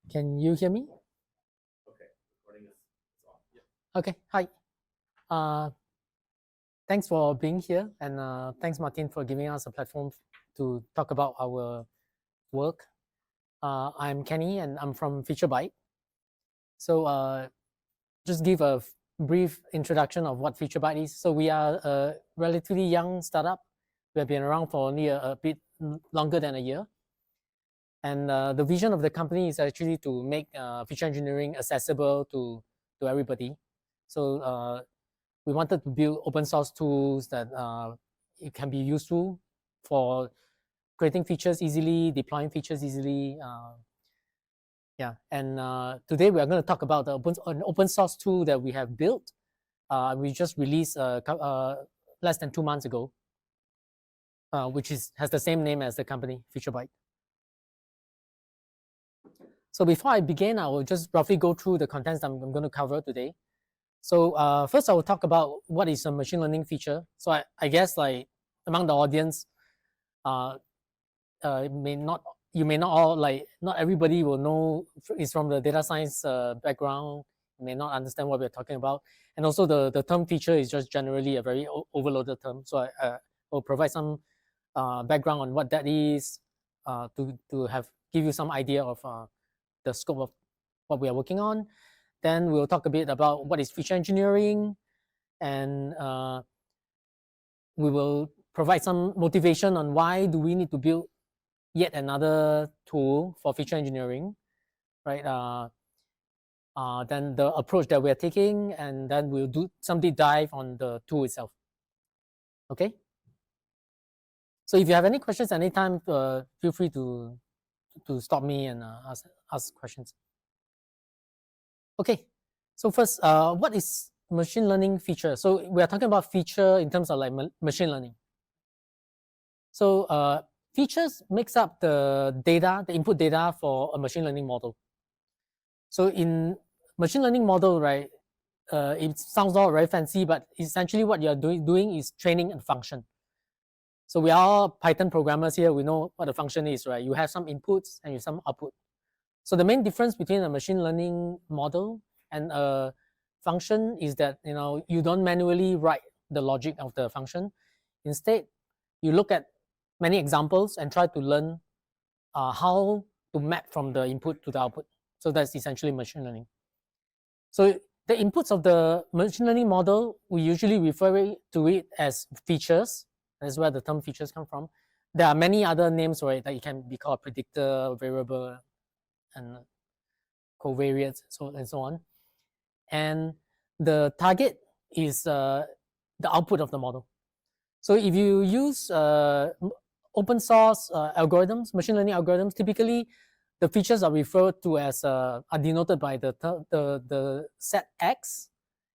Can you hear me? Okay, recording is on. Yeah. Okay, hi. Thanks for being here, and thanks, Martin, for giving us a platform to talk about our work. I'm Kenny, and I'm from FeatureByte. So just give a brief introduction of what FeatureByte is. So we are a relatively young startup. We have been around for only a bit longer than a year. And the vision of the company is actually to make feature engineering accessible to everybody. So we wanted to build open source tools that it can be useful for creating features easily, deploying features easily. Yeah, and today we are going to talk about an open source tool that we have built. We just released less than 2 months ago, which has the same name as the company, FeatureByte. So before I begin, I will just roughly go through the contents I'm going to cover today. So first, I will talk about what is a machine learning feature. So I guess like among the audience, you may not all not everybody will know is from the data science background. You may not understand what we're talking about, and also the term feature is just generally a very overloaded term. So I will provide some background on what that is to give you some idea of the scope of what we are working on. Then we'll talk a bit about what is feature engineering, and we will provide some motivation on why do we need to build yet another tool for feature engineering, right? Then the approach that we're taking, and then we'll do some deep dive on the tool itself. Okay. So if you have any questions anytime, feel free to stop me and ask questions. Okay. So first, what is machine learning feature? So we are talking about feature in terms of like machine learning. So features makes up the data, the input data for a machine learning model. So in machine learning model, right, it sounds all very fancy, but essentially what you're doing is training a function. So we are all Python programmers here. We know what a function is, right? You have some inputs and you have some output. So the main difference between a machine learning model and a function is that you don't manually write the logic of the function. Instead, you look at many examples and try to learn how to map from the input to the output. So that's essentially machine learning. So the inputs of the machine learning model, we usually refer to it as features. That's where the term features come from. There are many other names, right, that it can be called predictor, variable, and covariates, and so on. And the target is the output of the model. So if you use open source algorithms, machine learning algorithms, typically the features are referred to as are denoted by the set X,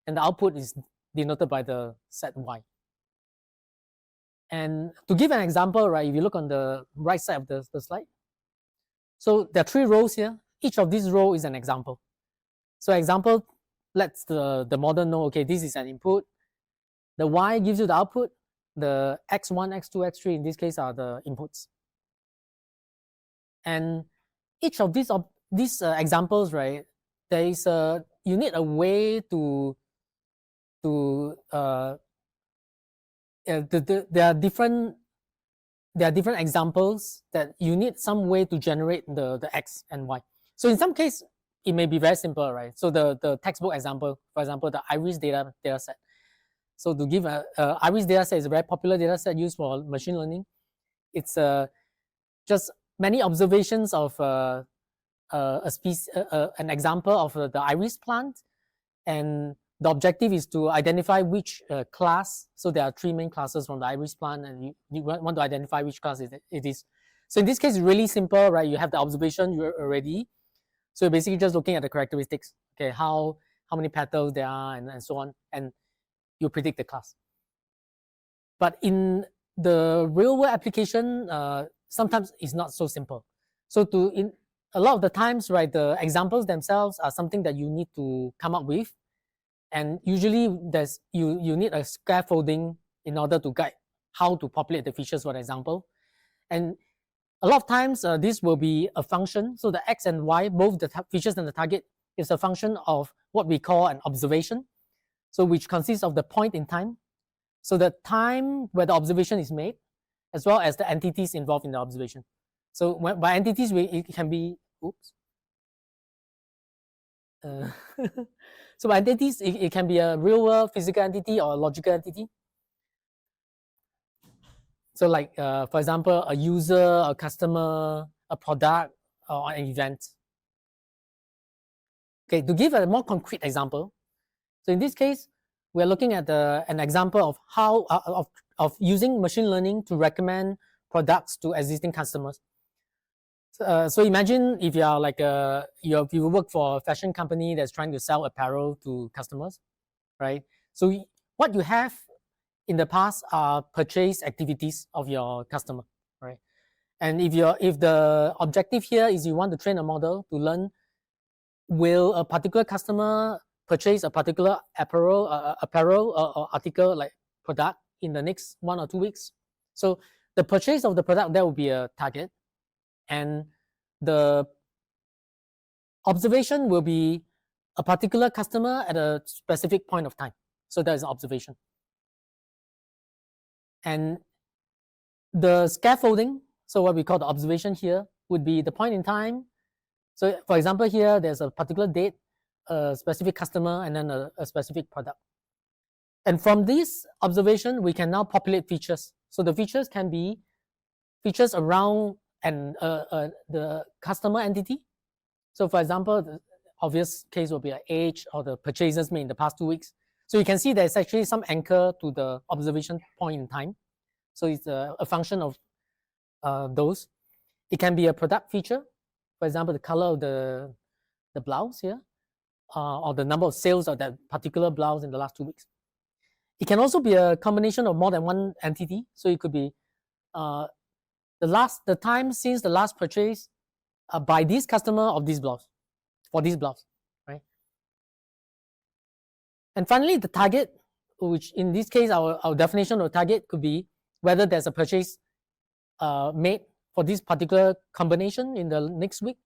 and the output is denoted by the set Y. And to give an example, right, if you look on the right side of the slide, so there are 3 rows here. Each of these rows is an example. So example lets the model know, okay, this is an input. The Y gives you the output. The X1, X2, X3 in this case are the inputs. And each of these examples, right, there is you need a way to there are different examples that you need some way to generate the X and Y. So in some case, it may be very simple, right? So the textbook example, for example, the iris data set. So to give a iris data set is a very popular data set used for machine learning. It's just many observations of a species, an example of the iris plant, and the objective is to identify which class. So there are 3 main classes from the iris plant, and you want to identify which class it is. So in this case, it's really simple, right? You have the observation already. So you're basically just looking at the characteristics. Okay, how many petals there are, and so on, and you predict the class. But in the real world application, sometimes it's not so simple. So a lot of the times, right, the examples themselves are something that you need to come up with. And usually you need a scaffolding in order to guide how to populate the features, for example. And a lot of times this will be a function. So the x and y, both the features and the target, is a function of what we call an observation. So which consists of the point in time. So the time where the observation is made, as well as the entities involved in the observation. So by entities, it can be, oops. So by entities, it can be a real world physical entity or a logical entity. So like, for example, a user, a customer, a product, or an event. Okay, to give a more concrete example, so in this case, we're looking at an example of how of using machine learning to recommend products to existing customers. So imagine if you are like you work for a fashion company that's trying to sell apparel to customers, right? So what you have in the past are purchase activities of your customer, right? And if the objective here is you want to train a model to learn, will a particular customer purchase a particular apparel or article like product in the next 1 or 2 weeks? So the purchase of the product, that will be a target, and the observation will be a particular customer at a specific point of time. So that is an observation. And the scaffolding, so what we call the observation here, would be the point in time. So for example, here there's a particular date, a specific customer, and then a specific product. And from this observation, we can now populate features. So the features can be features around the customer entity. So for example, the obvious case will be an age or the purchases made in the past 2 weeks. So you can see there's actually some anchor to the observation point in time. So it's a function of those. It can be a product feature. For example, the color of the blouse here, or the number of sales of that particular blouse in the last 2 weeks. It can also be a combination of more than one entity. So it could be the time since the last purchase by this customer of this blouse, for this blouse, right? And finally, the target, which in this case, our definition of target could be whether there's a purchase made for this particular combination in the next week.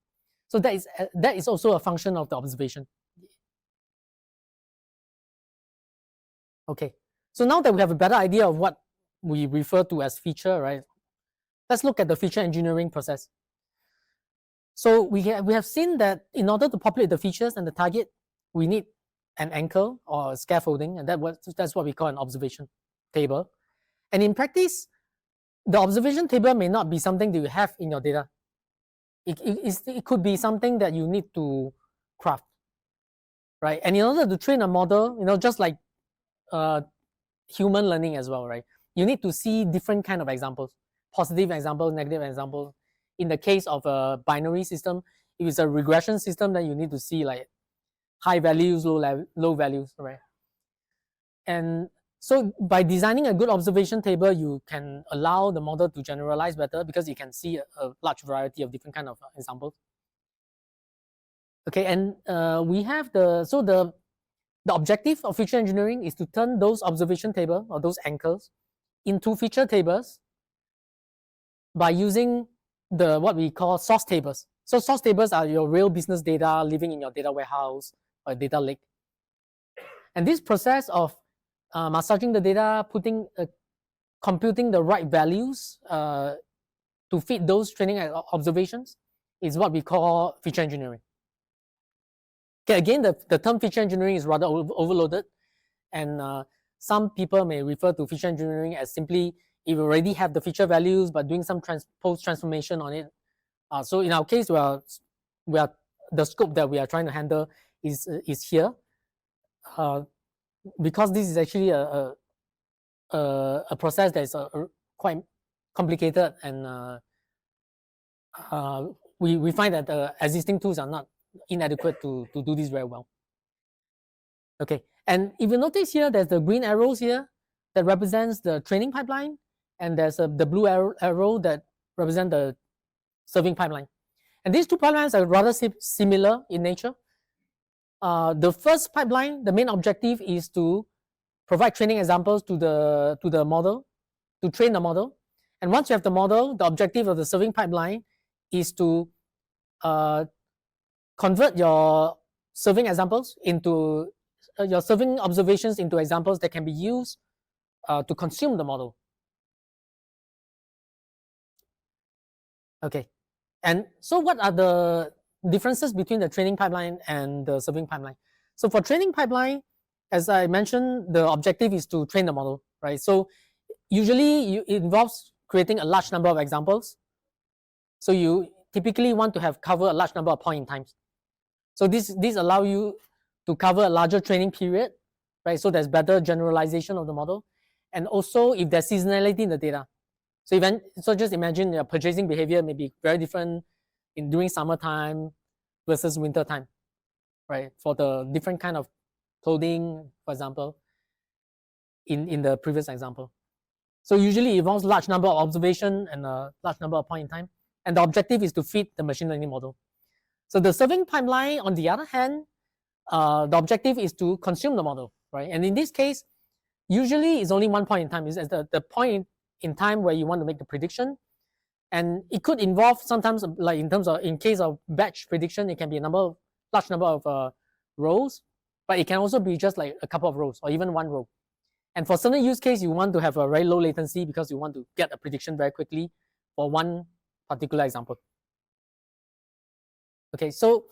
So that is also a function of the observation. Okay, so now that we have a better idea of what we refer to as feature, right? Let's look at the feature engineering process. So we have seen that in order to populate the features and the target, we need an anchor or scaffolding, and that's what we call an observation table. And in practice, the observation table may not be something that you have in your data. It could be something that you need to craft, right? And in order to train a model, just like human learning as well, right? You need to see different kind of examples, positive examples, negative examples. In the case of a binary system, if it's a regression system, then you need to see like high values, low values, right? And so by designing a good observation table, you can allow the model to generalize better because you can see a large variety of different kind of examples. Okay, and we have the objective of feature engineering is to turn those observation tables or those anchors into feature tables by using what we call source tables. So source tables are your real business data living in your data warehouse or data lake. And this process of massaging the data, computing the right values to fit those training observations is what we call feature engineering. Okay, again, the term feature engineering is rather overloaded, and some people may refer to feature engineering as simply if you already have the feature values but doing some post transformation on it. So in our case, we are the scope that we are trying to handle is here, because this is actually a process that is quite complicated, and we find that the existing tools are not inadequate to do this very well. Okay, and if you notice here, there's the green arrows here that represents the training pipeline, and there's the blue arrow that represents the serving pipeline. And these two pipelines are rather similar in nature. The first pipeline, the main objective is to provide training examples to the model, to train the model. And once you have the model, the objective of the serving pipeline is to convert your serving examples into your serving observations into examples that can be used to consume the model. Okay, and so what are the differences between the training pipeline and the serving pipeline? So for training pipeline, as I mentioned, the objective is to train the model, right? So usually it involves creating a large number of examples. So you typically want to have cover a large number of point in times. So this allow you to cover a larger training period, right? So there's better generalization of the model. And also if there's seasonality in the data. So just imagine your purchasing behavior may be very different during summertime versus winter time, right? For the different kind of clothing, for example, in the previous example. So usually it involves large number of observation and a large number of point in time. And the objective is to feed the machine learning model. So the serving pipeline, on the other hand, the objective is to consume the model, right? And in this case, usually it's only one point in time. It's the point in time where you want to make the prediction. And it could involve sometimes, like in case of batch prediction, it can be a large number of rows, but it can also be just like a couple of rows or even one row. And for certain use case, you want to have a very low latency because you want to get a prediction very quickly for one particular example. Okay, so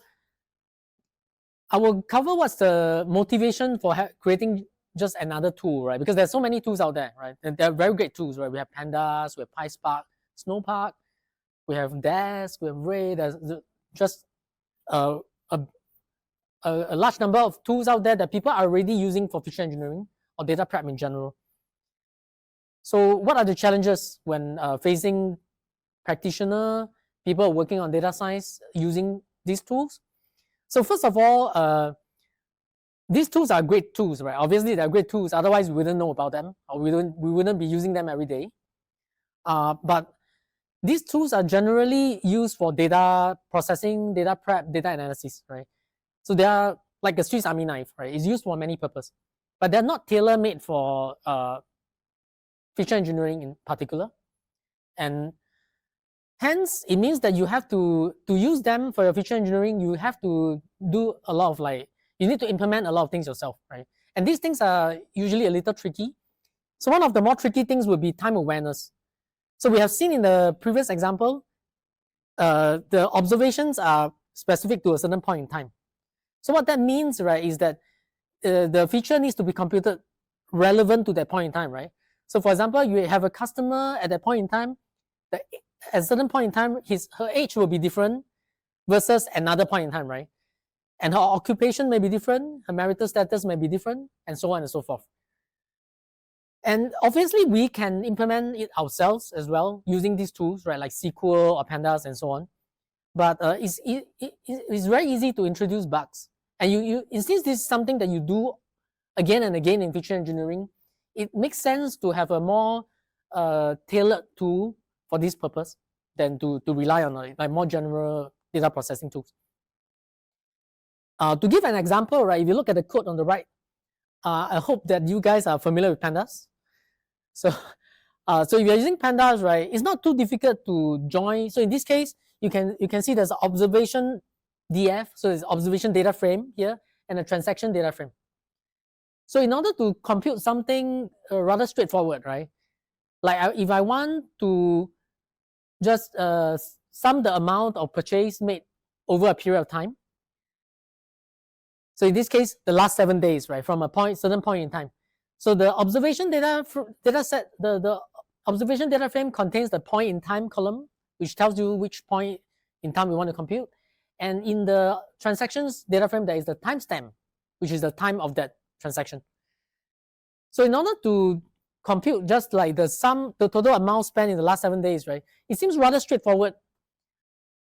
I will cover what's the motivation for creating just another tool, right? Because there's so many tools out there, right? And they're very great tools, right? We have Pandas, we have PySpark, Snowpark, we have Dask, we have Ray. There's just a large number of tools out there that people are already using for feature engineering or data prep in general. So what are the challenges when facing practitioner, people working on data science using these tools? So first of all, these tools are great tools, right? Obviously, they're great tools. Otherwise, we wouldn't know about them, or we wouldn't be using them every day. But these tools are generally used for data processing, data prep, data analysis, right? So they are like a Swiss Army knife, right? It's used for many purposes, but they're not tailor-made for feature engineering in particular. And hence, it means that you have to use them for your feature engineering, you have to do a lot of you need to implement a lot of things yourself, right? And these things are usually a little tricky. So one of the more tricky things would be time awareness. So we have seen in the previous example, the observations are specific to a certain point in time. So what that means, right, is that the feature needs to be computed relevant to that point in time, right? So for example, you have a customer at that point in time, at a certain point in time, her age will be different versus another point in time, right? And her occupation may be different, her marital status may be different, and so on and so forth. And obviously, we can implement it ourselves as well using these tools, right, like SQL or Pandas and so on. But it's very easy to introduce bugs. And since this is something that you do again and again in feature engineering, it makes sense to have a more tailored tool for this purpose than to rely on like more general data processing tools. To give an example, right, if you look at the code on the right, I hope that you guys are familiar with Pandas. So, so if you're using Pandas, right, it's not too difficult to join. So in this case, you can see there's an observation DF, so there's observation data frame here, and a transaction data frame. So in order to compute something rather straightforward, right, like if I want to just sum the amount of purchase made over a period of time. So in this case, the last 7 days, right, from a certain point in time. So the observation data set, the observation data frame contains the point in time column, which tells you which point in time we want to compute. And in the transactions data frame, there is the timestamp, which is the time of that transaction. So in order to compute just like the total amount spent in the last 7 days, right, it seems rather straightforward.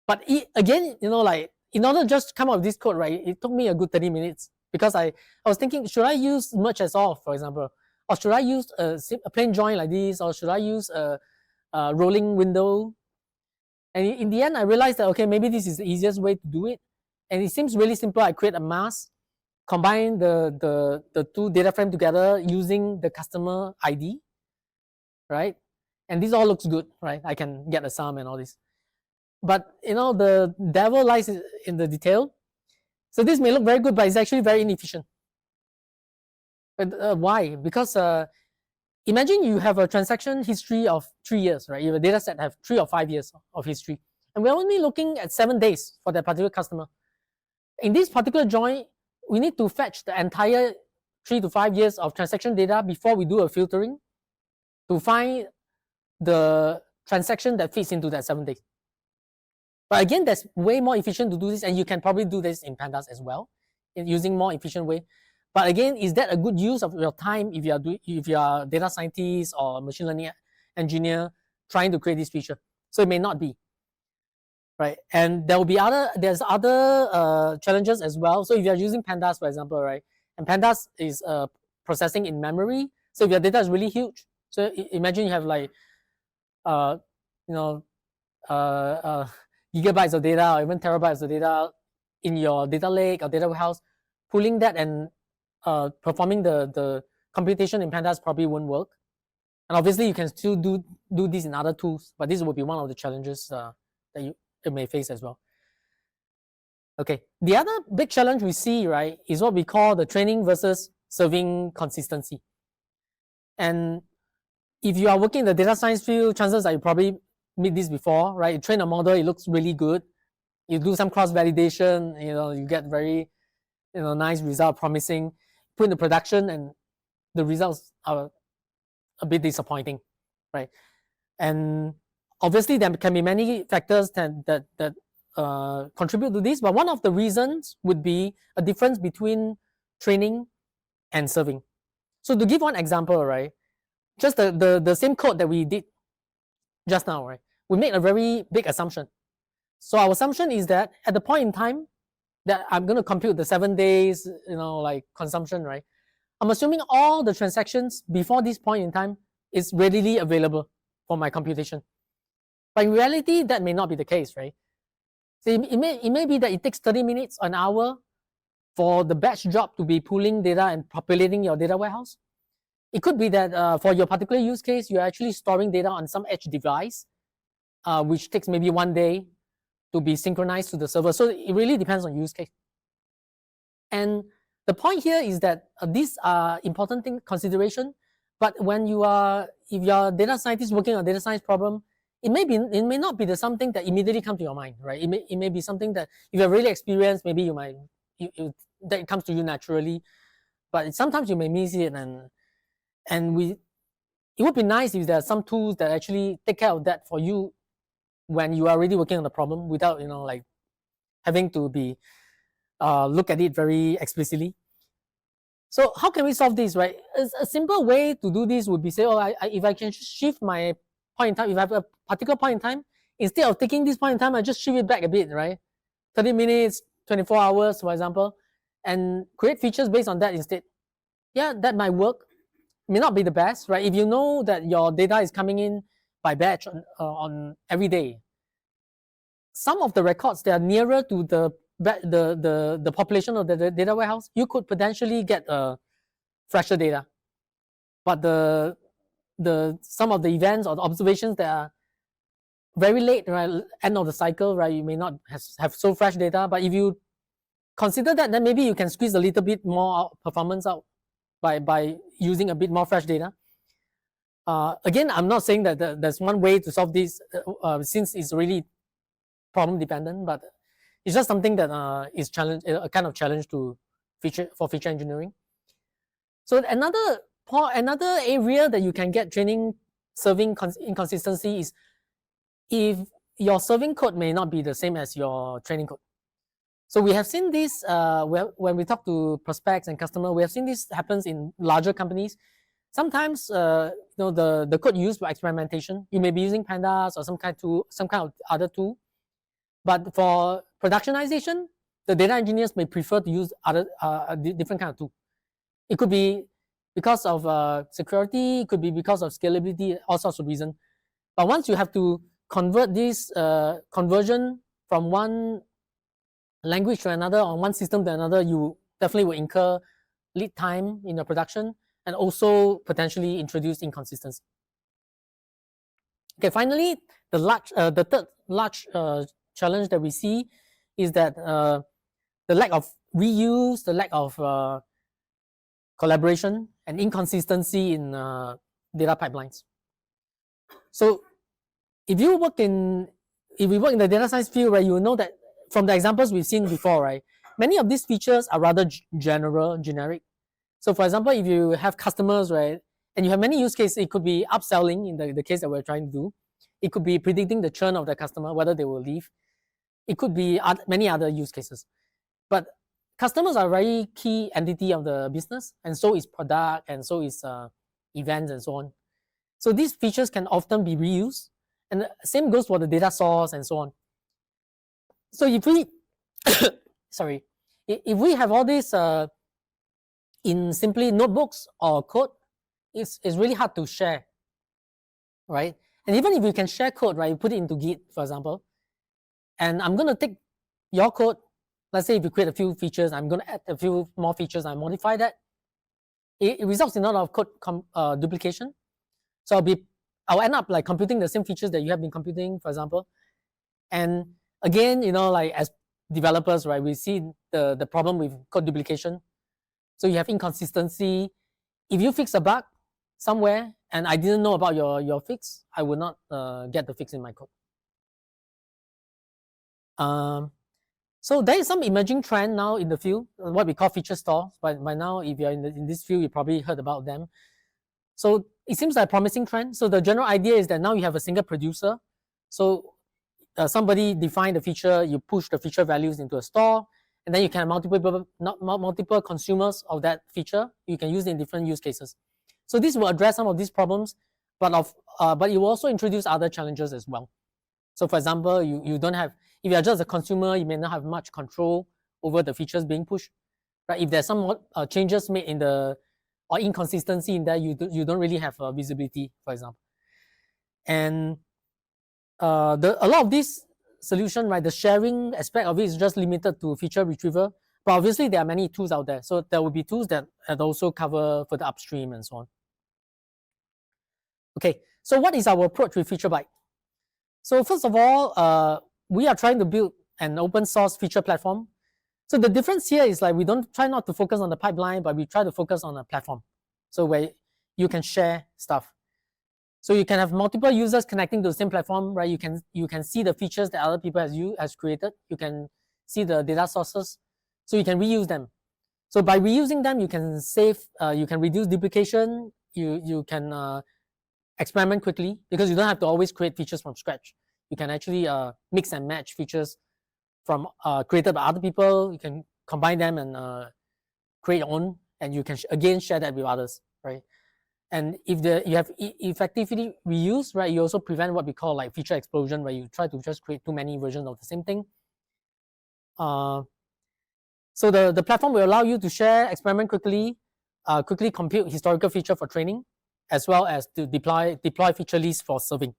But again, like in order to just come up with this code, right, it took me a good 30 minutes because I was thinking, should I use merge as off, for example, or should I use a plain join like this, or should I use a rolling window? And in the end, I realized that, okay, maybe this is the easiest way to do it. And it seems really simple. I create a mask, combine the two data frame together using the customer ID, right? and this all looks good, right? I can get a sum and all this. But the devil lies in the detail. So this may look very good, but it's actually very inefficient. But why? Because imagine you have a transaction history of 3 years, right? You have a data set have 3 or 5 years of history, and we're only looking at 7 days for that particular customer. In this particular join, we need to fetch the entire 3 to 5 years of transaction data before we do a filtering to find the transaction that fits into that 7 days. But again, that's way more efficient to do this, and you can probably do this in pandas as well, using more efficient way. But again, is that a good use of your time if you are a data scientist or a machine learning engineer trying to create this feature? So it may not be, right? And there will be there's other challenges as well. So if you are using pandas, for example, right, and pandas is processing in memory. So if your data is really huge, so imagine you have like gigabytes of data or even terabytes of data in your data lake or data warehouse, pulling that and performing the computation in pandas probably won't work. And obviously you can still do this in other tools, but this will be one of the challenges that you may face as well. Okay, the other big challenge we see, right, is what we call the training versus serving consistency. And if you are working in the data science field, chances are you probably meet this before, right? You train a model, it looks really good. You do some cross validation, you get very nice result, promising. Put in the production, and the results are a bit disappointing, right? And obviously there can be many factors that contribute to this, but one of the reasons would be a difference between training and serving. So to give one example, right, just the same code that we did just now, right, we made a very big assumption. So our assumption is that at the point in time that I'm going to compute the 7 days, like consumption, right, I'm assuming all the transactions before this point in time is readily available for my computation. But in reality, that may not be the case, right? So it may be that it takes 30 minutes, an hour for the batch job to be pulling data and populating your data warehouse. It could be that for your particular use case, you're actually storing data on some edge device, which takes maybe 1 day to be synchronized to the server. So it really depends on use case. And the point here is that these are important consideration, but when if you're a data scientist working on a data science problem, it may not be something that immediately comes to your mind, right? It may be something that if you're really experienced, maybe that it comes to you naturally, but sometimes you may miss it, and it would be nice if there are some tools that actually take care of that for you when you are already working on the problem without like having to be look at it very explicitly. So how can we solve this, right? A simple way to do this would be say, if I can shift my point in time, if I have a particular point in time, instead of taking this point in time, I just shift it back a bit, right? 30 minutes, 24 hours, for example, and create features based on that instead. Yeah, that might work. May not be the best, right? If you know that your data is coming in by batch on every day, some of the records that are nearer to the population of the data warehouse, you could potentially get fresher data. But some of the events or the observations that are very late, right, end of the cycle, right, you may not have so fresh data. But if you consider that, then maybe you can squeeze a little bit more performance out by using a bit more fresh data. Again, I'm not saying that there's one way to solve this since it's really problem dependent, but it's just something that is a kind of challenge for feature engineering. So another area that you can get training serving inconsistency is if your serving code may not be the same as your training code. So we have seen this when we talk to prospects and customers. We have seen this happens in larger companies. Sometimes the code used for experimentation, you may be using pandas or some kind of other tool. But for productionization, the data engineers may prefer to use other different kind of tool. It could be because of security, it could be because of scalability, all sorts of reasons. But once you have to convert this conversion from one language to another, or one system to another, you definitely will incur lead time in your production and also potentially introduce inconsistency. Okay, finally, the third large challenge that we see is that the lack of reuse, the lack of collaboration, and inconsistency in data pipelines. So if we work in the data science field, right, you will know that from the examples we've seen before, right, many of these features are rather generic. So for example, if you have customers, right, and you have many use cases, it could be upselling in the case that we're trying to do. It could be predicting the churn of the customer, whether they will leave. It could be many other use cases. But customers are a very key entity of the business, and so is product, and so is events, and so on. So these features can often be reused, and the same goes for the data source and so on. So if we, sorry, if we have all this in simply notebooks or code, it's really hard to share, right? And even if you can share code, right, you put it into Git, for example, and I'm going to take your code. Let's say if you create a few features, I'm going to add a few more features, I modify that. It results in a lot of code duplication. So I'll end up like computing the same features that you have been computing, for example. And again, you know, like as developers, right, we see the problem with code duplication. So you have inconsistency. If you fix a bug somewhere and I didn't know about your fix, I will not get the fix in my code. So there is some emerging trend now in the field, what we call feature stores. But by now, if you're in this field, you probably heard about them. So it seems like a promising trend. So the general idea is that now you have a single producer. So somebody define the feature, you push the feature values into a store, and then you can have multiple consumers of that feature. You can use it in different use cases. So this will address some of these problems, but it will also introduce other challenges as well. So for example, you don't have, if you're just a consumer, you may not have much control over the features being pushed. Right? If there's some changes made in the or inconsistency in that, you don't really have visibility, for example. And a lot of this solution, right, the sharing aspect of it is just limited to feature retrieval. But obviously, there are many tools out there. So there will be tools that also cover for the upstream and so on. Okay, so what is our approach with FeatureByte? So first of all, we are trying to build an open source feature platform. So the difference here is like we don't try not to focus on the pipeline, but we try to focus on a platform. So where you can share stuff. So you can have multiple users connecting to the same platform, right? You can see the features that other people has created. You can see the data sources, so you can reuse them. So by reusing them, you can save, you can reduce duplication. You can experiment quickly because you don't have to always create features from scratch. You can actually mix and match features from created by other people. You can combine them and create your own, and you can again share that with others, right? And if you have effectively reused, right, you also prevent what we call like feature explosion, where you try to just create too many versions of the same thing. So the platform will allow you to share, experiment quickly, quickly compute historical feature for training, as well as to deploy feature lists for serving.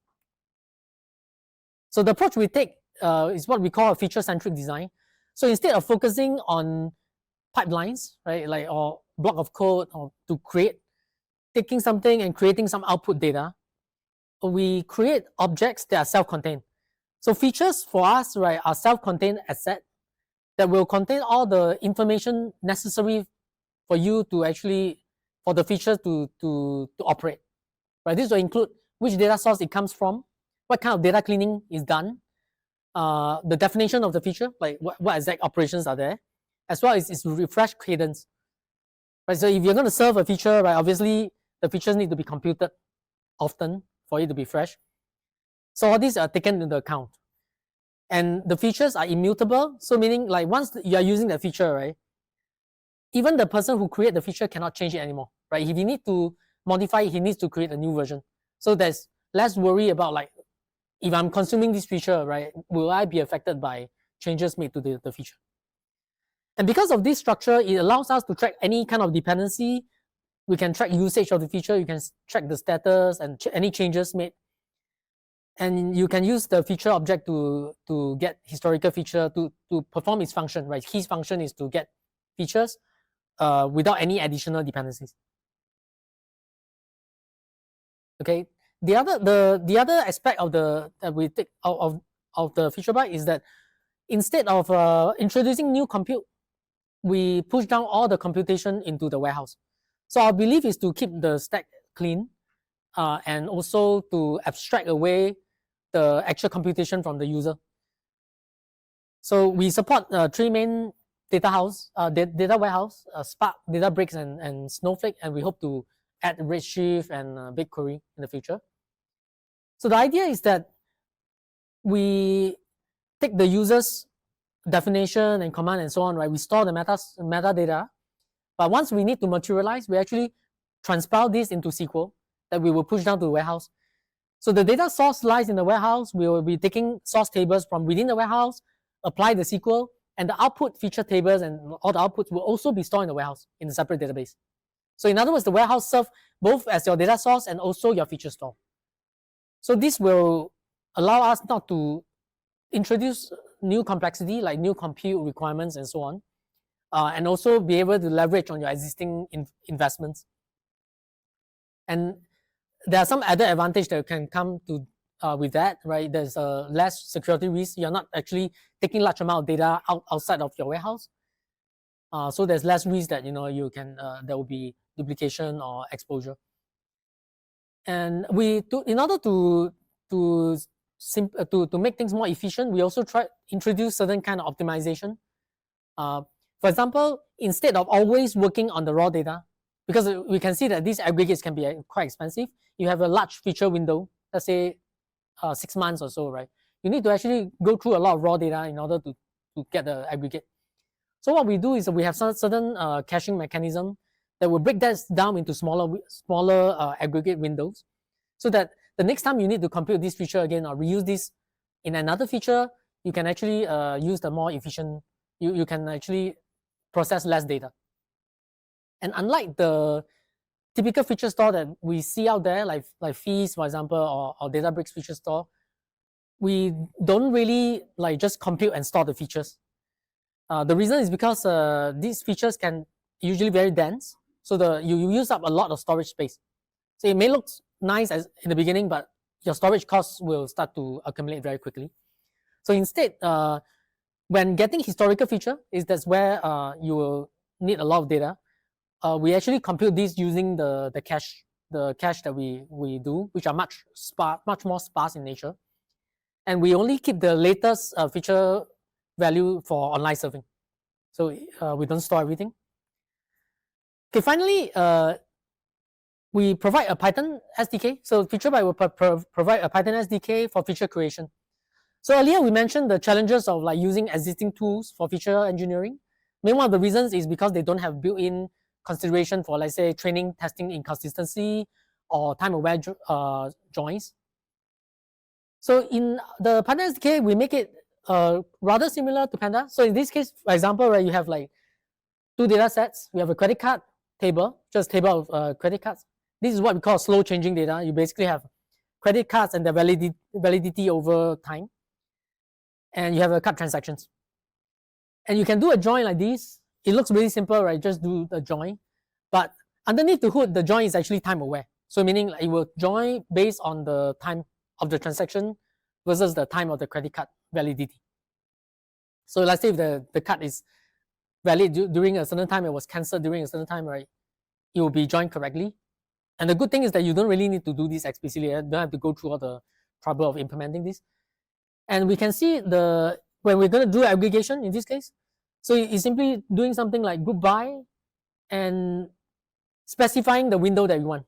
So the approach we take is what we call a feature-centric design. So instead of focusing on pipelines, right, like or block of code or to create, taking something and creating some output data, we create objects that are self-contained. So features for us, right, are self-contained asset that will contain all the information necessary for you to actually, for the feature to operate. Right? This will include which data source it comes from, what kind of data cleaning is done, the definition of the feature, like what exact operations are there, as well as its refresh cadence. Right? So if you're going to serve a feature, right, obviously the features need to be computed often for it to be fresh. So all these are taken into account. And the features are immutable. So meaning like once you are using the feature, right, even the person who created the feature cannot change it anymore. Right? If he needs to modify it, he needs to create a new version. So there's less worry about like, if I'm consuming this feature, right, will I be affected by changes made to the feature? And because of this structure, it allows us to track any kind of dependency. We can track usage of the feature. You can track the status and any changes made. And you can use the feature object to get historical feature to perform its function, right? His function is to get features without any additional dependencies. Okay. the other aspect of that we take of the FeatureByte is that instead of introducing new compute, we push down all the computation into the warehouse. So our belief is to keep the stack clean and also to abstract away the actual computation from the user. So we support 3 main data warehouse, Spark, Databricks, and Snowflake, and we hope to add Redshift and BigQuery in the future. So the idea is that we take the user's definition and command and so on, right? We store the metadata, but once we need to materialize, we actually transpile this into SQL that we will push down to the warehouse. So the data source lies in the warehouse. We will be taking source tables from within the warehouse, apply the SQL, and the output feature tables and all the outputs will also be stored in the warehouse in a separate database. So in other words, the warehouse serves both as your data source and also your feature store. So this will allow us not to introduce new complexity like new compute requirements and so on, and also be able to leverage on your existing investments. And there are some added advantage that can come to with that, right? There's less security risk. You're not actually taking large amount of data outside of your warehouse, so there's less risk that you can there will be duplication or exposure. And in order to make things more efficient, we also introduce certain kind of optimization. For example, instead of always working on the raw data, because we can see that these aggregates can be quite expensive, you have a large feature window, let's say 6 months or so, right? You need to actually go through a lot of raw data in order to get the aggregate. So what we do is we have certain caching mechanism that will break that down into smaller aggregate windows, so that the next time you need to compute this feature again or reuse this in another feature, you can actually use the more efficient, you can actually process less data. And unlike the typical feature store that we see out there, like Fees, for example, or Databricks feature store, we don't really just compute and store the features. The reason is because these features can usually very dense, so you use up a lot of storage space. So it may look nice in the beginning, but your storage costs will start to accumulate very quickly. So instead, when getting historical feature, that's where you will need a lot of data. We actually compute these using the cache that we do, which are much more sparse in nature, and we only keep the latest feature value for online serving. So we don't store everything. Okay, finally, we provide a Python SDK. So FeatureByte will provide a Python SDK for feature creation. So earlier we mentioned the challenges of using existing tools for feature engineering. Main one of the reasons is because they don't have built-in consideration for, let's say, training, testing inconsistency, or time-aware joins. So in the Python SDK, we make it rather similar to Panda. So in this case, for example, right, you have 2 data sets. We have a credit card table, just table of credit cards. This is what we call slow changing data. You basically have credit cards and their validity over time. And you have a card transactions. And you can do a join like this. It looks really simple, right? Just do the join. But underneath the hood, the join is actually time aware. So meaning it will join based on the time of the transaction versus the time of the credit card validity. So let's say if the card is valid during a certain time, it was cancelled during a certain time, right? It will be joined correctly. And the good thing is that you don't really need to do this explicitly. You don't have to go through all the trouble of implementing this. And we can see when we're going to do aggregation in this case, so it's simply doing something like group by and specifying the window that you want,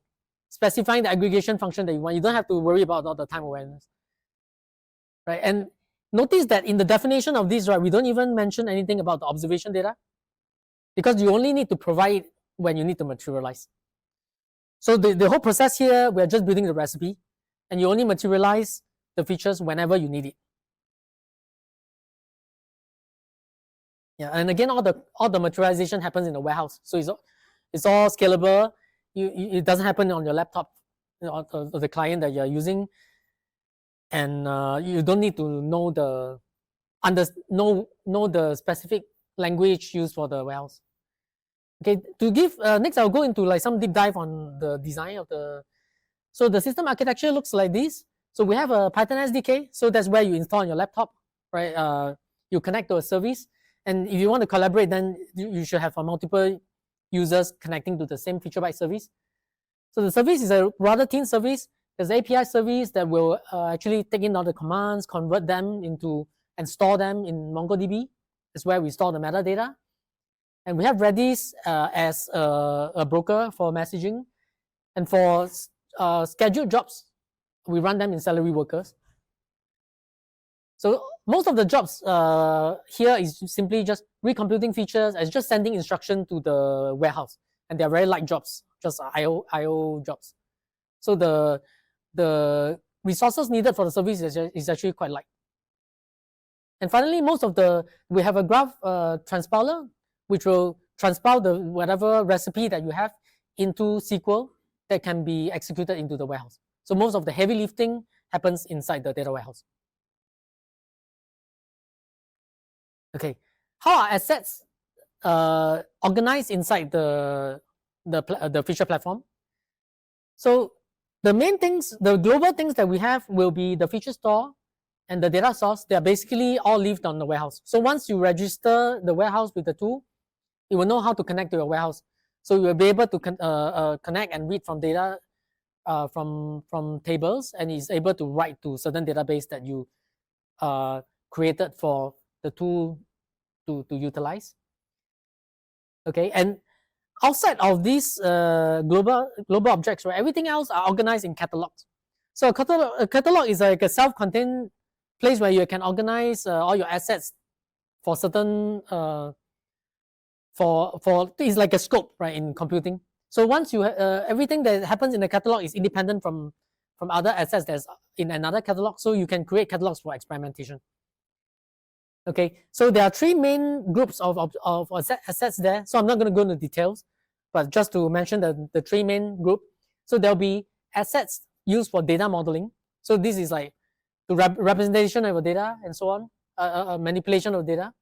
specifying the aggregation function that you want. You don't have to worry about all the time awareness, right? And notice that in the definition of this, right, we don't even mention anything about the observation data, because you only need to provide it when you need to materialize. So the whole process here, we're just building the recipe, and you only materialize the features whenever you need it. Yeah, and again, all the materialization happens in the warehouse, so it's all scalable. It doesn't happen on your laptop, or the client that you're using, and you don't need to know the specific language used for the warehouse. Okay, to give next, I'll go into some deep dive on the design of the So the system architecture looks like this. So we have a Python SDK. So that's where you install on your laptop, right? You connect to a service. And if you want to collaborate, then you should have multiple users connecting to the same FeatureByte service. So the service is a rather thin service. There's an API service that will actually take in all the commands, convert them into, and store them in MongoDB. That's where we store the metadata. And we have Redis as a broker for messaging. And for scheduled jobs, we run them in salary workers. So most of the jobs here is simply just recomputing features and just sending instruction to the warehouse. And they're very light jobs, just IO jobs. So the resources needed for the service is actually quite light. And finally, we have a graph transpiler, which will transpile the whatever recipe that you have into SQL that can be executed into the warehouse. So most of the heavy lifting happens inside the data warehouse. Okay, how are assets organized inside the feature platform? So the main things, the global things that we have will be the feature store and the data source. They are basically all lived on the warehouse. So once you register the warehouse with the tool, it will know how to connect to your warehouse. So you will be able to connect and read from data from tables, and is able to write to certain database that you created for the tool to utilize. Okay, and outside of these global objects, right, everything else are organized in catalogs. So a catalog is like a self-contained place where you can organize all your assets for certain it's like a scope, right, in computing. So once you everything that happens in the catalog is independent from other assets that's in another catalog, so you can create catalogs for experimentation. Okay, so there are three main groups of assets there. So I'm not going to go into details, but just to mention the three main group. So there'll be assets used for data modeling. So this is like the representation of data and so on, manipulation of data.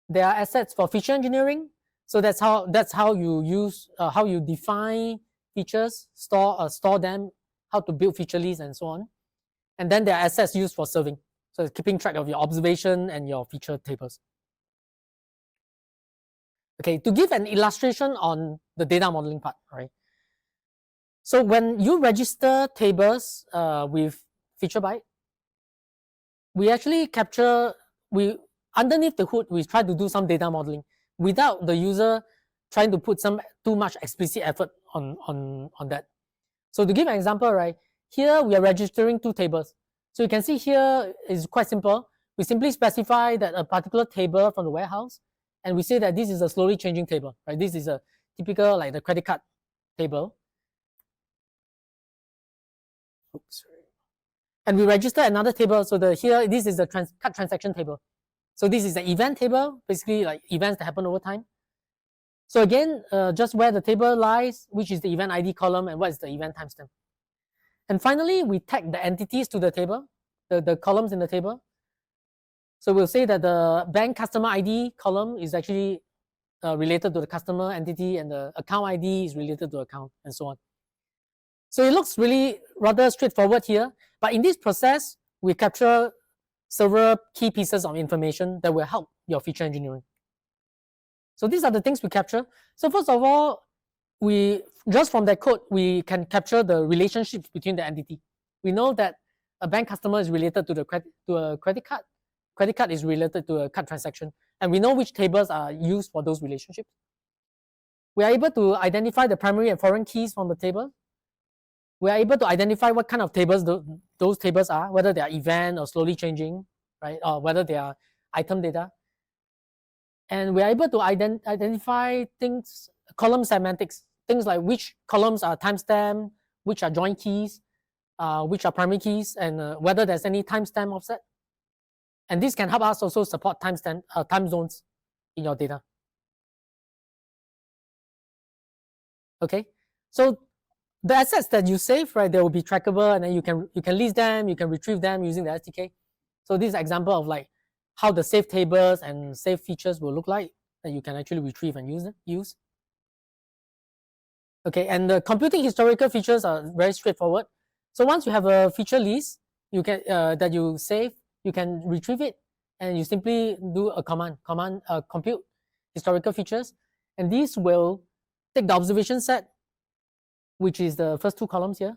There are assets for feature engineering. So that's how you use how you define features, store them, how to build feature lists and so on. And then there are assets used for serving. So it's keeping track of your observation and your feature tables. Okay, to give an illustration on the data modeling part, right? So when you register tables with FeatureByte, we actually underneath the hood, we try to do some data modeling without the user trying to put too much explicit effort on that. So to give an example, right, here we are registering two tables. So you can see here is quite simple. We simply specify that a particular table from the warehouse, and we say that this is a slowly changing table, right? This is a typical like the credit card table. Oops. And we register another table. So here this is the card transaction table. So this is the event table, basically like events that happen over time. So again, just where the table lies, which is the event ID column, and what is the event timestamp. And finally, we tag the entities to the table, the columns in the table. So we'll say that the bank customer ID column is actually related to the customer entity, and the account ID is related to account, and so on. So it looks really rather straightforward here, but in this process, we capture several key pieces of information that will help your feature engineering. So these are the things we capture. So first of all, just from that code, we can capture the relationships between the entity. We know that a bank customer is related to a credit card. Credit card is related to a card transaction, and we know which tables are used for those relationships. We are able to identify the primary and foreign keys from the table. We are able to identify what kind of tables those tables are, whether they are event or slowly changing, right, or whether they are item data. And we are able to identify things, column semantics, things like which columns are timestamp, which are join keys, which are primary keys, and whether there's any timestamp offset. And this can help us also support time zones in your data. Okay, so the assets that you save, right, they will be trackable, and then you can list them, you can retrieve them using the SDK. So this is an example of like how the save tables and save features will look like that you can actually retrieve and use. Okay, and the computing historical features are very straightforward. So once you have a feature list, you can that you save, you can retrieve it, and you simply do a command compute historical features, and these will take the observation set, which is the first two columns here,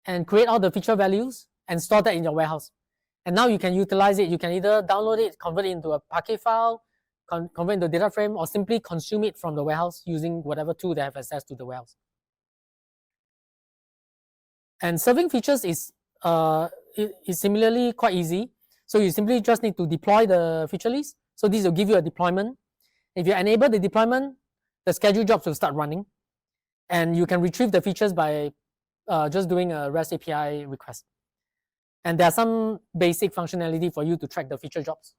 and create all the feature values and store that in your warehouse. And now you can utilize it. You can either download it, convert it into a Parquet file, convert into a data frame, or simply consume it from the warehouse using whatever tool they have access to the warehouse. And serving features is similarly quite easy. So you simply just need to deploy the feature list. So this will give you a deployment. If you enable the deployment, the scheduled jobs will start running. And you can retrieve the features by just doing a REST API request. And there are some basic functionality for you to track the feature jobs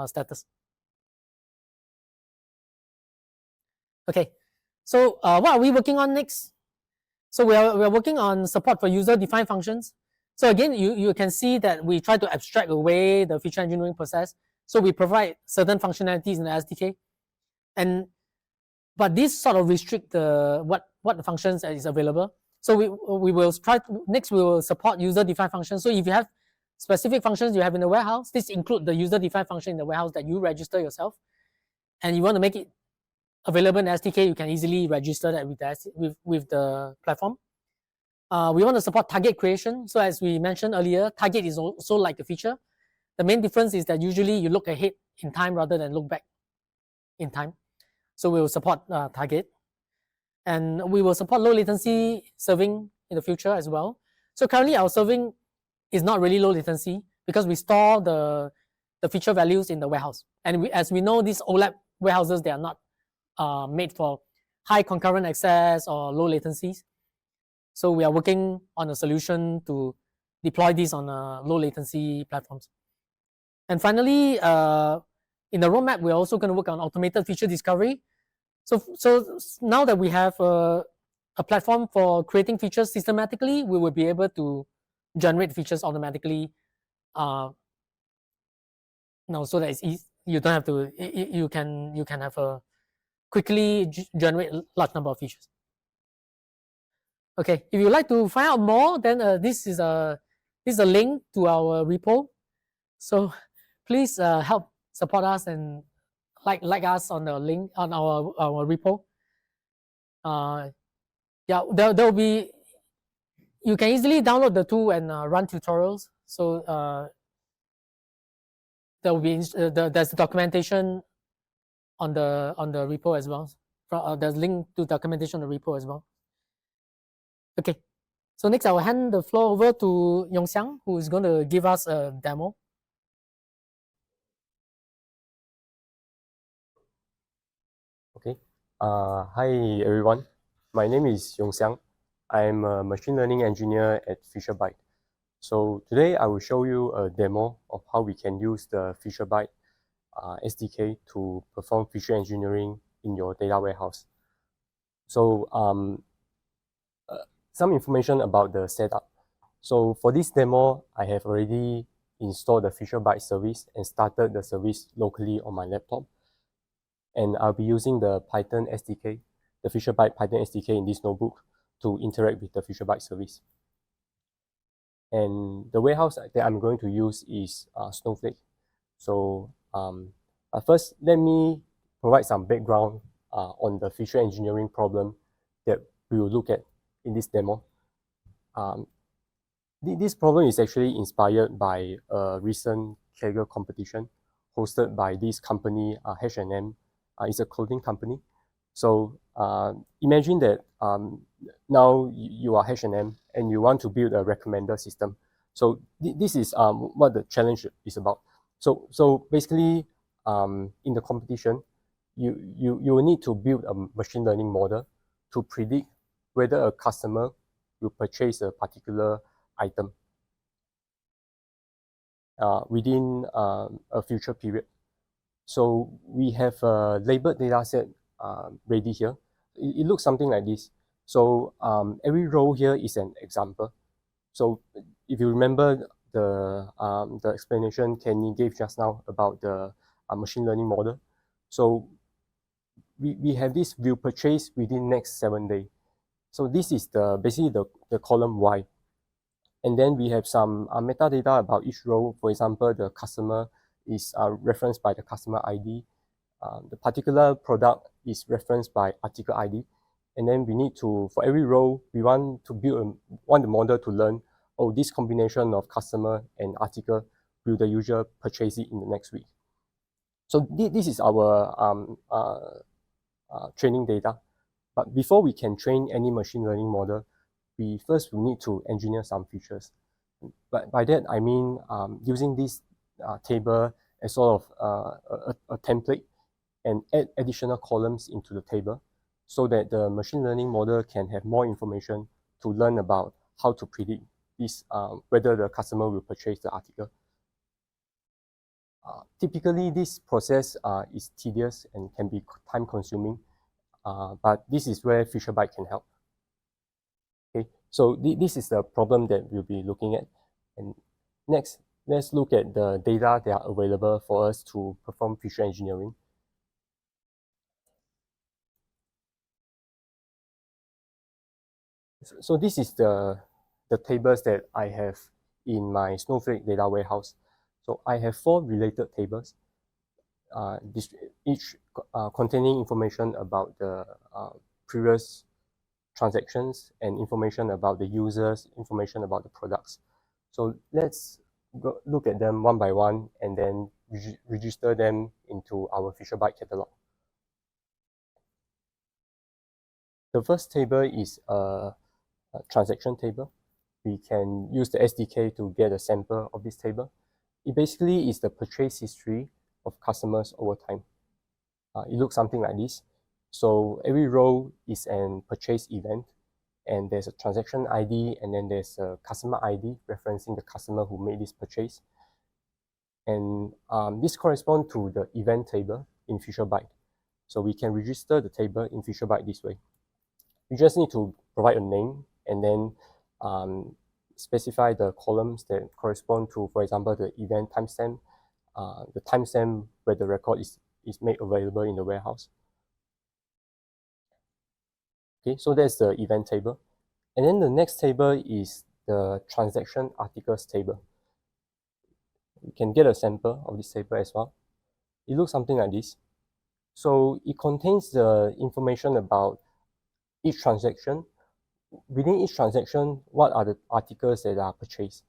status. Okay, so what are we working on next? So we are working on support for user-defined functions. So again, you can see that we try to abstract away the feature engineering process. So we provide certain functionalities in the SDK, but this sort of restrict the what functions is available. So we will try next we will support user-defined functions. So if you have specific functions you have in the warehouse, this include the user-defined function in the warehouse that you register yourself, and you want to make it available in SDK, you can easily register that with the platform. We want to support target creation. So as we mentioned earlier, target is also like a feature. The main difference is that usually you look ahead in time rather than look back in time. So we will support target. And we will support low latency serving in the future as well. So currently our serving is not really low latency because we store the feature values in the warehouse. And as we know, these OLAP warehouses, they are not made for high concurrent access or low latencies. So we are working on a solution to deploy these on low latency platforms. And finally, in the roadmap, we're also going to work on automated feature discovery. So now that we have a platform for creating features systematically, we will be able to generate features automatically. So that it's easy. You don't have to. You can have a quickly generate large number of features. Okay, if you'd like to find out more, then this is a link to our repo. So please help support us and like us on the link on our repo. Yeah, there will be. You can easily download the tool and run tutorials. So there will be there's documentation on the repo as well. There's link to documentation on the repo as well. Okay, so next I will hand the floor over to Siang, who is going to give us a demo. Okay. Hi everyone. My name is Siang. I'm a machine learning engineer at FeatureByte. So today I will show you a demo of how we can use the FeatureByte SDK to perform feature engineering in your data warehouse. So some information about the setup. So for this demo, I have already installed the FeatureByte service and started the service locally on my laptop. And I'll be using the Python SDK, the FeatureByte Python SDK in this notebook to interact with the FeatureByte service. And the warehouse that I'm going to use is Snowflake. So first, let me provide some background on the feature engineering problem that we will look at in this demo. This problem is actually inspired by a recent Kaggle competition hosted by this company, H&M. It's a clothing company. So imagine that now you are H&M and you want to build a recommender system. So this is what the challenge is about. So basically, in the competition, you will need to build a machine learning model to predict whether a customer will purchase a particular item within a future period. So we have a labeled data set ready here. It looks something like this. So every row here is an example. So if you remember the explanation Kenny gave just now about the machine learning model. So we have this will purchase within next 7 days. So this is basically the column Y. And then we have some metadata about each row. For example, the customer is referenced by the customer ID. The particular product is referenced by article ID. And then we need to, for every row, we want to want the model to learn, oh, this combination of customer and article, will the user purchase it in the next week? So this is our training data. But before we can train any machine learning model, we need to engineer some features. But by that, I mean using this table as sort of a template and add additional columns into the table so that the machine learning model can have more information to learn about how to predict this, whether the customer will purchase the article. Typically, this process is tedious and can be time-consuming, but this is where FeatureByte can help. Okay, so this is the problem that we'll be looking at. And next, let's look at the data that are available for us to perform feature engineering. So this is the tables that I have in my Snowflake data warehouse. So I have 4 related tables, each containing information about the previous transactions and information about the users, information about the products. So let's look at them one by one and then register them into our FeatureByte catalog. The first table is a transaction table. We can use the SDK to get a sample of this table. It basically is the purchase history of customers over time. It looks something like this. So every row is an purchase event, and there's a transaction ID, and then there's a customer ID referencing the customer who made this purchase. And this corresponds to the event table in FeatureByte. So we can register the table in FeatureByte this way. You just need to provide a name and then specify the columns that correspond to, for example, the event timestamp, the timestamp where the record is made available in the warehouse. Okay, so that's the event table. And then the next table is the transaction articles table. You can get a sample of this table as well. It looks something like this. So it contains the information about each transaction. Within each transaction, what are the articles that are purchased?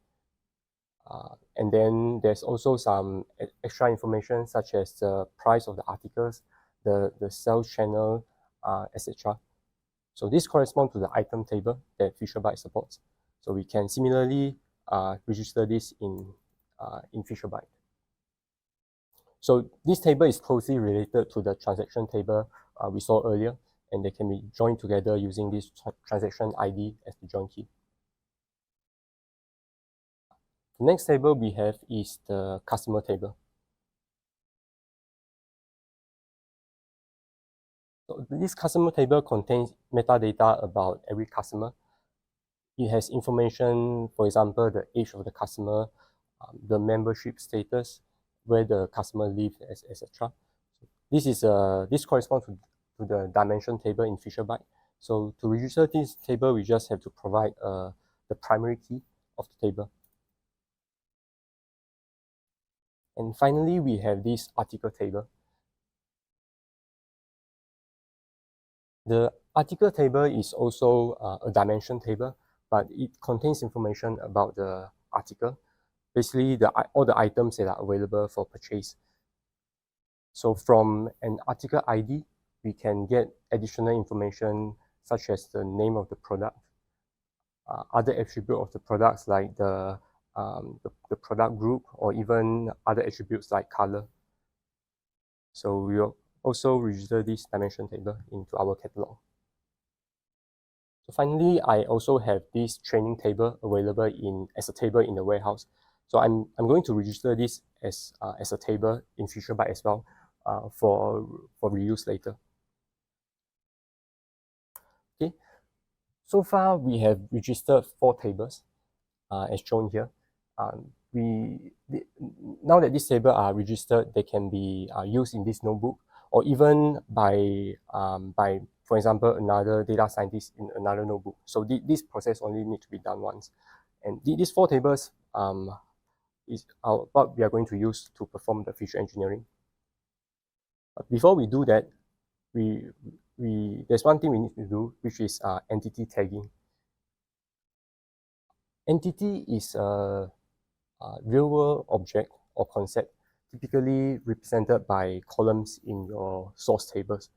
And then there's also some extra information such as the price of the articles, the sales channel, etc. So this corresponds to the item table that FeatureByte supports. So we can similarly register this in FeatureByte. So this table is closely related to the transaction table we saw earlier, and they can be joined together using this transaction ID as the join key. The next table we have is the customer table. So this customer table contains metadata about every customer. It has information, for example, the age of the customer, the membership status, where the customer lives, etc. This corresponds to the dimension table in FeatureByte. So to register this table, we just have to provide the primary key of the table. And finally, we have this article table. The article table is also a dimension table, but it contains information about the article, basically all the items that are available for purchase. So from an article ID, we can get additional information such as the name of the product, other attributes of the products like the product group, or even other attributes like color. So we'll also register this dimension table into our catalog. So finally, I also have this training table available as a table in the warehouse. So I'm going to register this as a table in FeatureByte as well for reuse later. Okay, so far we have registered 4 tables as shown here. Now that these tables are registered, they can be used in this notebook, or even by for example, another data scientist in another notebook. So this process only needs to be done once. And these 4 tables is what we are going to use to perform the feature engineering. But before we do that, there's one thing we need to do, which is entity tagging. Entity is a real-world object or concept typically represented by columns in your source tables.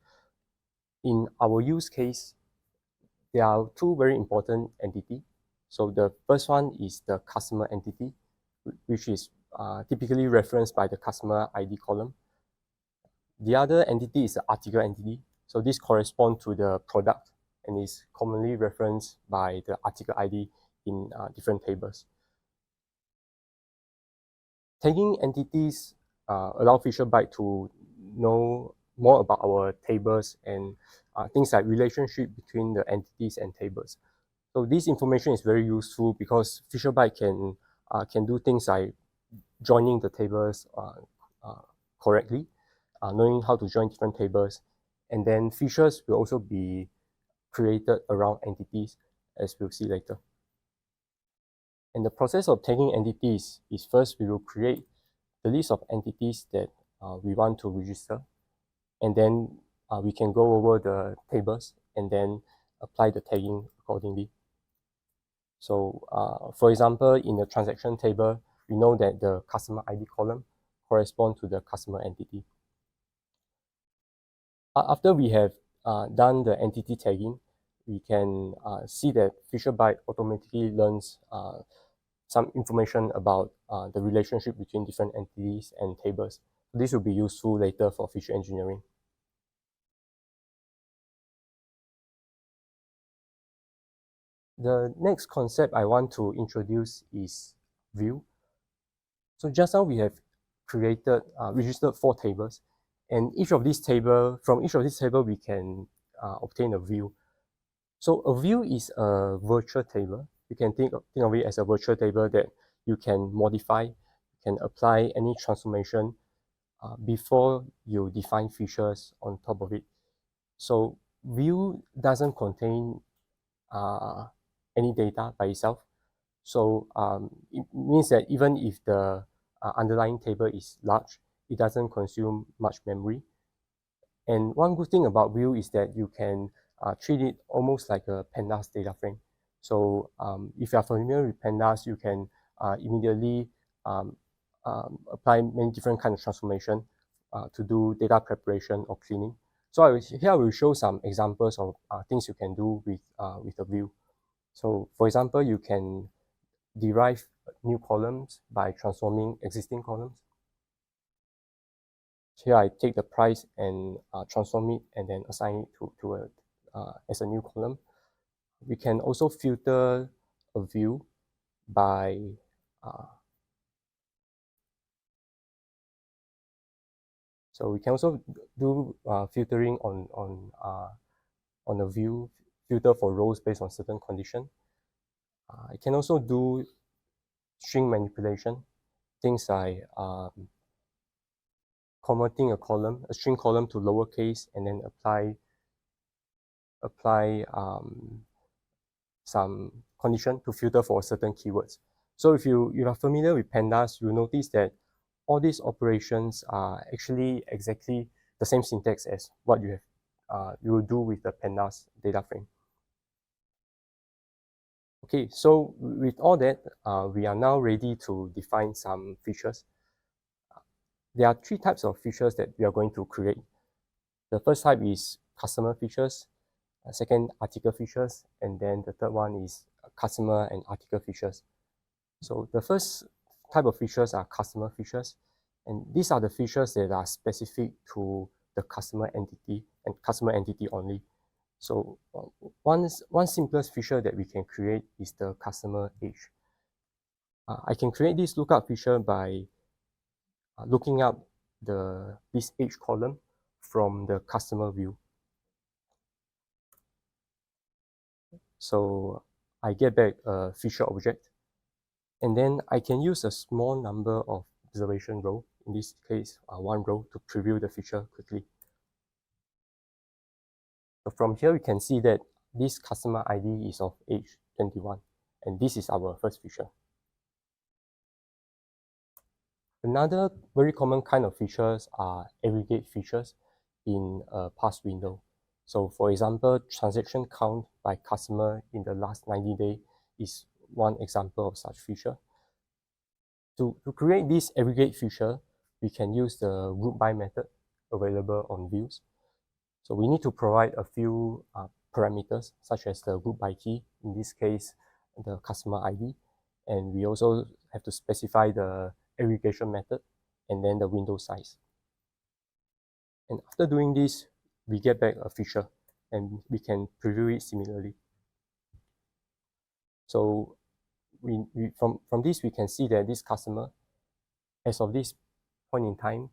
In our use case, there are 2 very important entities. So the first one is the customer entity, which is typically referenced by the customer ID column. The other entity is the article entity. So this corresponds to the product and is commonly referenced by the article ID in different tables. Tagging entities allow FeatureByte to know more about our tables and things like relationship between the entities and tables. So this information is very useful because FeatureByte can do things like joining the tables correctly, knowing how to join different tables, and then features will also be created around entities, as we'll see later. And the process of tagging entities is first we will create the list of entities that we want to register, and then we can go over the tables and then apply the tagging accordingly. So for example, in the transaction table, we know that the customer ID column corresponds to the customer entity. After we have done the entity tagging, we can see that FeatureByte automatically learns some information about the relationship between different entities and tables. This will be useful later for feature engineering. The next concept I want to introduce is view. So just now we have created, registered 4 tables, and from each of these tables, we can obtain a view. So a view is a virtual table. You can think of it as a virtual table that you can modify, you can apply any transformation before you define features on top of it. So view doesn't contain any data by itself. So it means that even if the underlying table is large, it doesn't consume much memory. And one good thing about view is that you can treat it almost like a pandas data frame. So if you are familiar with pandas, you can immediately apply many different kinds of transformation to do data preparation or cleaning. So here I will show some examples of things you can do with a view. So for example, you can derive new columns by transforming existing columns. So here I take the price and transform it and then assign it as a new column. We can also filter a view by so we can also do filtering on a view, filter for rows based on certain condition. I can also do string manipulation, things like converting a string column to lowercase and then apply some condition to filter for certain keywords. So if you are familiar with pandas, you'll notice that all these operations are actually exactly the same syntax as what you will do with the pandas data frame. Okay, so with all that, we are now ready to define some features. There are 3 types of features that we are going to create. The first type is customer features, second article features, and then the third one is customer and article features. So the first type of features are customer features, and these are the features that are specific to the customer entity and customer entity only. So one simplest feature that we can create is the customer age. I can create this lookup feature by looking up this age column from the customer view. So I get back a feature object, and then I can use a small number of observation row, in this case 1 row, to preview the feature quickly. So from here, we can see that this customer ID is of age 21, and this is our first feature. Another very common kind of features are aggregate features in a pass window. So for example, transaction count by customer in the last 90 days is one example of such feature. To create this aggregate feature, we can use the group by method available on views. So we need to provide a few parameters such as the group by key, in this case, the customer ID. And we also have to specify the aggregation method and then the window size. And after doing this, we get back a feature and we can preview it similarly. So from this, we can see that this customer, as of this point in time,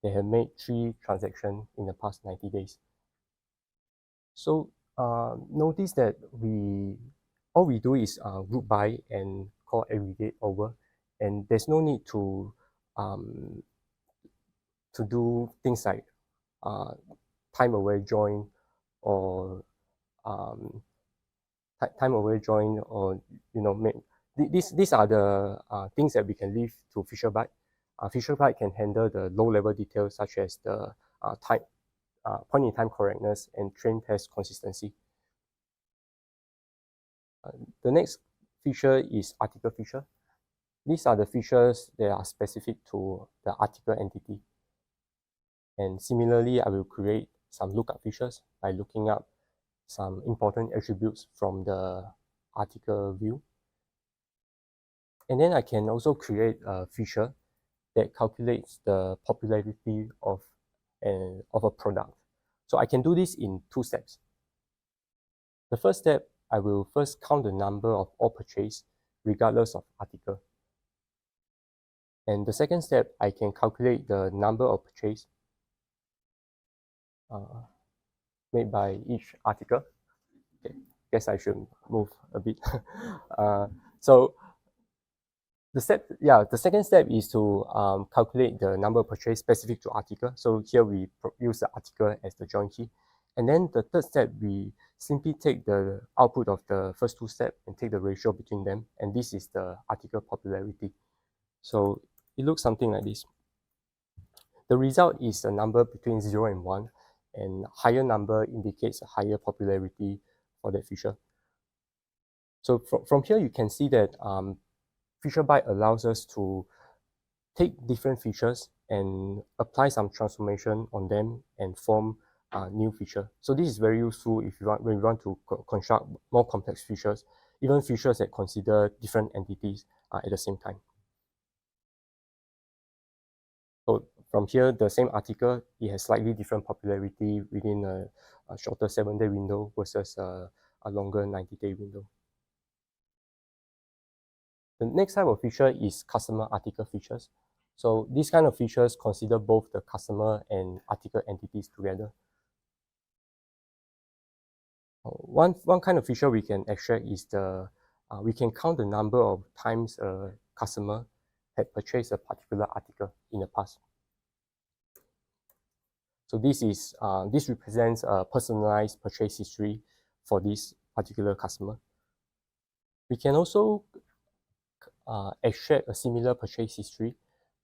they have made 3 transactions in the past 90 days. So notice that all we do is group by and call aggregate over, and there's no need to do things like time away join or time away join, or these are the things that we can leave to FeatureByte. FeatureByte can handle the low-level details such as the point-in-time correctness and train test consistency. The next feature is article feature. These are the features that are specific to the article entity. And similarly, I will create some lookup features by looking up some important attributes from the article view. And then I can also create a feature that calculates the popularity of a product. So I can do this in 2 steps. The first step, I will first count the number of all purchase regardless of article. And the second step, I can calculate the number of purchase made by each article. Okay, guess I should move a bit. So the second step is to calculate the number of purchase specific to article. So here we use the article as the join key. And then the third step, we simply take the output of the first 2 steps and take the ratio between them. And this is the article popularity. So it looks something like this. The result is a number between 0 and 1, and higher number indicates a higher popularity for that feature. So from here, you can see that FeatureByte allows us to take different features and apply some transformation on them and form a new feature. So this is very useful if you when you want to construct more complex features, even features that consider different entities at the same time. So from here, the same article, it has slightly different popularity within a shorter 7-day window versus a longer 90-day window. The next type of feature is customer article features. So these kind of features consider both the customer and article entities together. One kind of feature we can extract is we can count the number of times a customer had purchased a particular article in the past. So this represents a personalized purchase history for this particular customer. We can also extract a similar purchase history,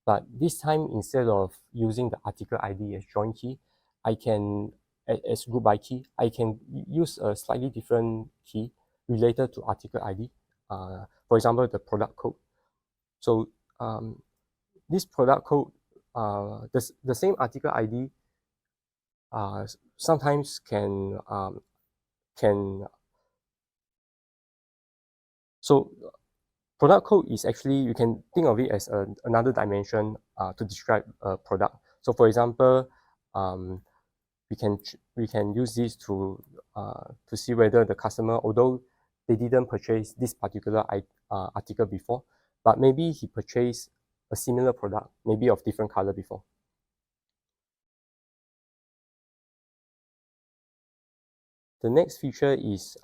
but this time, instead of using the article ID as join key, I can, as group by key, I can use a slightly different key related to article ID. For example, the product code. So this product code, the same article ID sometimes so product code is actually, you can think of it as another dimension to describe a product. So for example, we can use this to see whether the customer, although they didn't purchase this particular article before, but maybe he purchased a similar product, maybe of different color before. The next feature is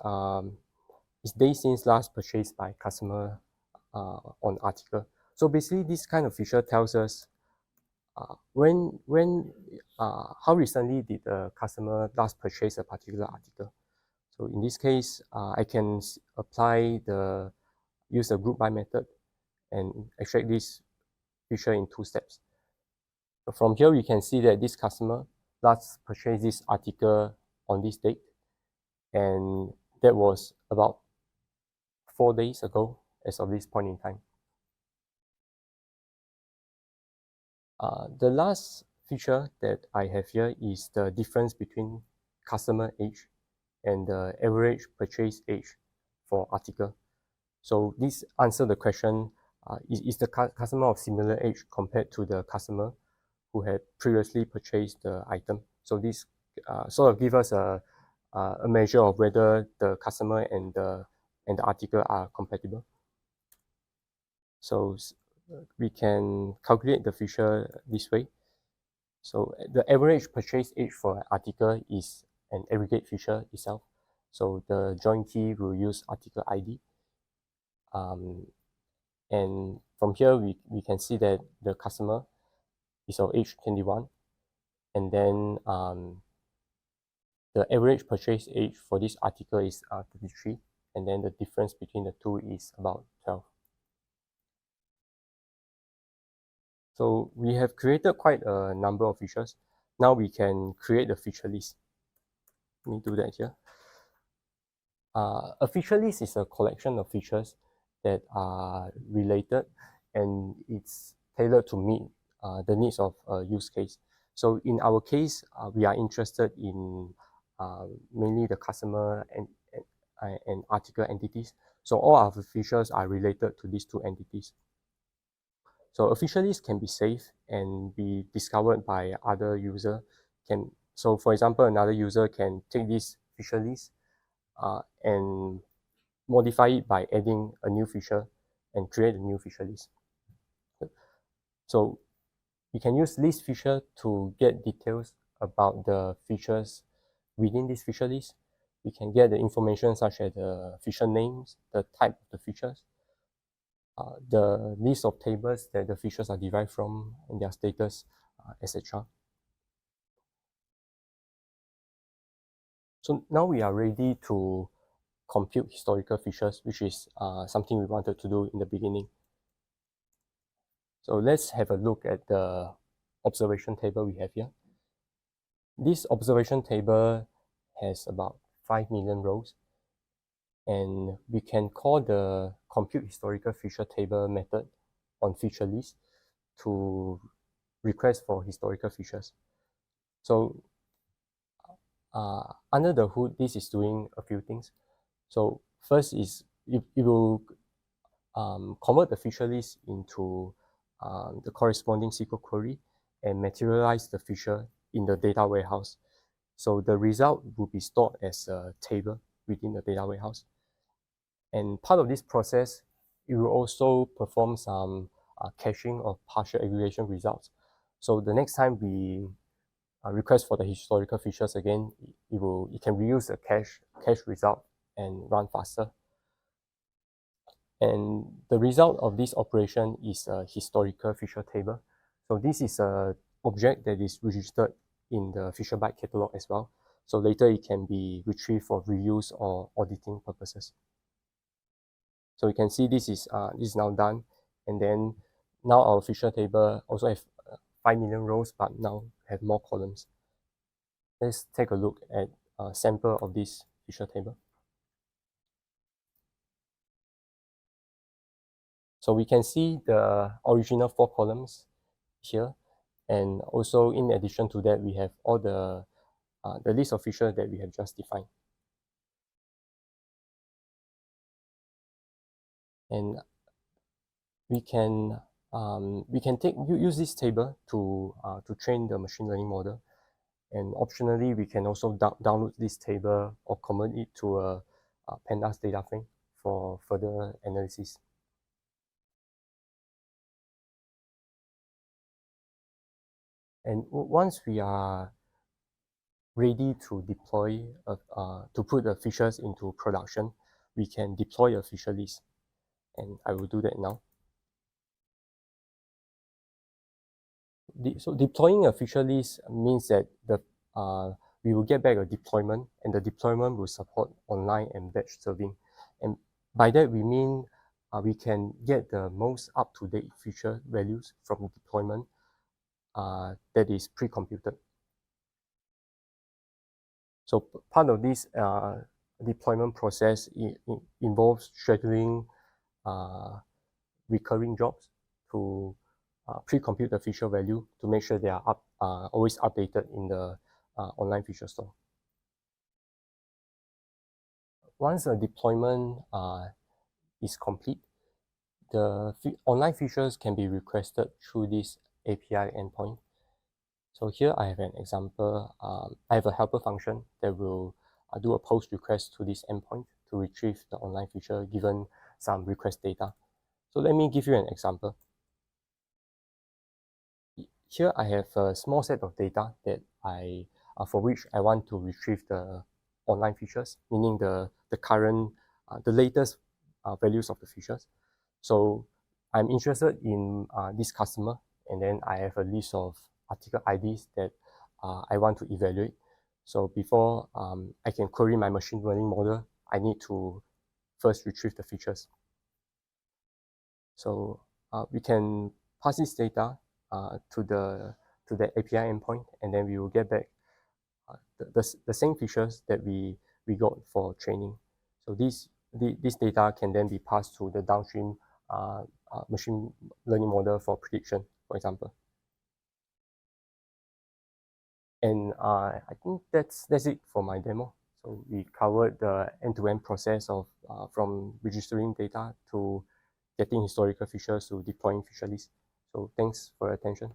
days since last purchased by customer on article. So basically, this kind of feature tells us How recently did the customer last purchase a particular article? So in this case, I can use the group by method and extract this feature in 2 steps. So from here, we can see that this customer last purchased this article on this date, and that was about 4 days ago as of this point in time. The last feature that I have here is the difference between customer age and the average purchase age for article. So this answers the question, is the customer of similar age compared to the customer who had previously purchased the item? So this sort of gives us a measure of whether the customer and the article are compatible. So we can calculate the feature this way. So the average purchase age for an article is an aggregate feature itself. So the join key will use article ID. And from here, we can see that the customer is of age 21. And then the average purchase age for this article is 33. And then the difference between the two is about 12. So we have created quite a number of features. Now we can create a feature list. Let me do that here. A feature list is a collection of features that are related, and it's tailored to meet the needs of a use case. So in our case, we are interested in mainly the customer and article entities. So all our features are related to these 2 entities. So a feature list can be saved and be discovered by other user. So for example, another user can take this feature list and modify it by adding a new feature and create a new feature list. So we can use list feature to get details about the features within this feature list. We can get the information such as the feature names, the type of the features, the list of tables that the features are derived from, and their status, etc. So now we are ready to compute historical features, which is something we wanted to do in the beginning. So let's have a look at the observation table we have here. This observation table has about 5 million rows, and we can call the compute historical feature table method on feature list to request for historical features. So under the hood, this is doing a few things. So first is it will convert the feature list into the corresponding SQL query and materialize the feature in the data warehouse. So the result will be stored as a table within the data warehouse. And part of this process, it will also perform some caching of partial aggregation results. So the next time we request for the historical features again, it can reuse the cache result and run faster. And the result of this operation is a historical feature table. So this is an object that is registered in the FeatureByte catalog as well. So later it can be retrieved for reuse or auditing purposes. So you can see this is now done. And then now our feature table also have 5 million rows, but now have more columns. Let's take a look at a sample of this feature table. So we can see the original 4 columns here. And also in addition to that, we have all the list of features that we have just defined. And we can use this table to train the machine learning model. And optionally, we can also download this table or convert it to a pandas data frame for further analysis. And once we are ready to deploy, to put the features into production, we can deploy a feature list. And I will do that now. So deploying a feature list means that we will get back a deployment, and the deployment will support online and batch serving. And by that we mean we can get the most up-to-date feature values from the deployment that is pre-computed. So part of this deployment process involves scheduling recurring jobs to pre-compute the feature value to make sure they are always updated in the online feature store. Once a deployment is complete, the online features can be requested through this API endpoint. So here I have an example. I have a helper function that will do a post request to this endpoint to retrieve the online feature given some request data. So let me give you an example. Here I have a small set of data that for which I want to retrieve the online features, meaning the current, the latest values of the features. So I'm interested in this customer, and then I have a list of article IDs that I want to evaluate. So before I can query my machine learning model, I need to first retrieve the features. So we can pass this data to the API endpoint, and then we will get back the same features that we got for training. So this data can then be passed to the downstream machine learning model for prediction, for example. And I think that's it for my demo. So we covered the end-to-end process of from registering data to getting historical features to deploying feature lists. So thanks for your attention.